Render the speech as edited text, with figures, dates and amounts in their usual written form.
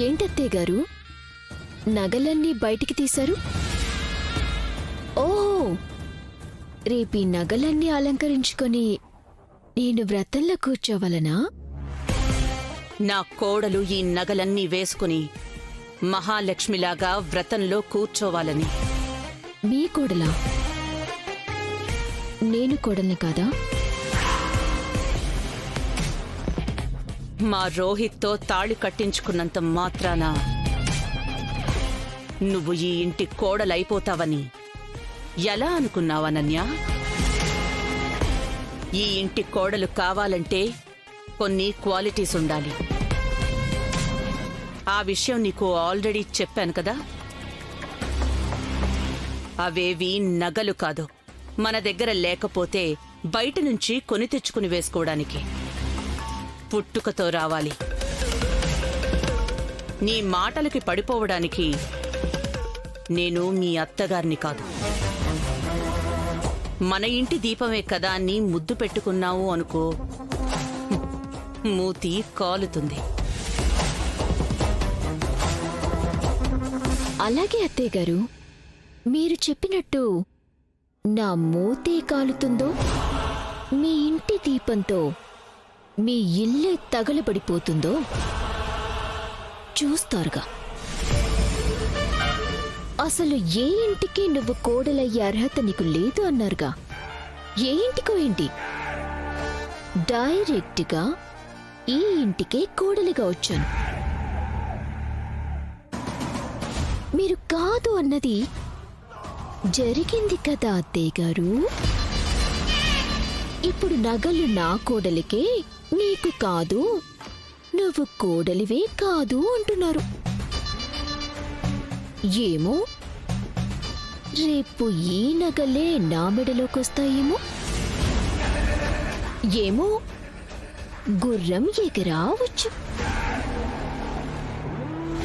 ఏంటత్తయ్య గారు నగలన్నీ బయటికి తీశారు? ఓహో, రేపీ నగలన్నీ అలంకరించుకొని నేను వ్రతంలో కూర్చోవలనా? నా కోడలు ఈ నగలన్నీ వేసుకుని మహాలక్ష్మిలాగా వ్రతంలో కూర్చోవాలని. మీ కోడలా? నేను కోడల్ని కాదా? మా రోహిత్తో తాళి కట్టించుకున్నంత మాత్రాన నువ్వు ఈ ఇంటి కోడలైపోతావని ఎలా అనుకున్నావనన్యా? ఈ ఇంటి కోడలు కావాలంటే కొన్ని క్వాలిటీస్ ఉండాలి. ఆ విషయం నీకు ఆల్రెడీ చెప్పాను కదా. అవేవి నగలు కాదు, మన దగ్గర లేకపోతే బయట నుంచి కొని తెచ్చుకుని వేసుకోవడానికి. పుట్టుకతో రావాలి. నీ మాటలకి పడిపోవడానికి నేను మీ అత్తగారిని కాదు. మన ఇంటి దీపమే కదా అని ముద్దు పెట్టుకున్నావు అనుకో, మూతి కాలుతుంది. అలాగే అత్తయ్య గారు, మీరు చెప్పినట్టు నా మూతే కాలుతుందో మీ ఇంటి దీపంతో మీ ఇల్లే తగలబడిపోతుందో చూస్తారుగా. అసలు ఏ ఇంటికి నువ్వు కోడలయ్యే అర్హత నీకు లేదు అన్నారుగా. ఏ ఇంటికో ఏంటి, డైరెక్ట్గా ఈ ఇంటికే కోడలిగా వచ్చాను. మీరు కాదు అన్నది జరిగింది కదా అత్తయ్య గారు. ఇప్పుడు నగలు నా కోడలికే, నీకు కాదు, నువ్వు కోడలివే కాదు అంటున్నారు. ఏమో, రేపు ఈ నగలే నా మెడలోకొస్తాయేమో. ఏమో, గుర్రం ఎగరావచ్చు.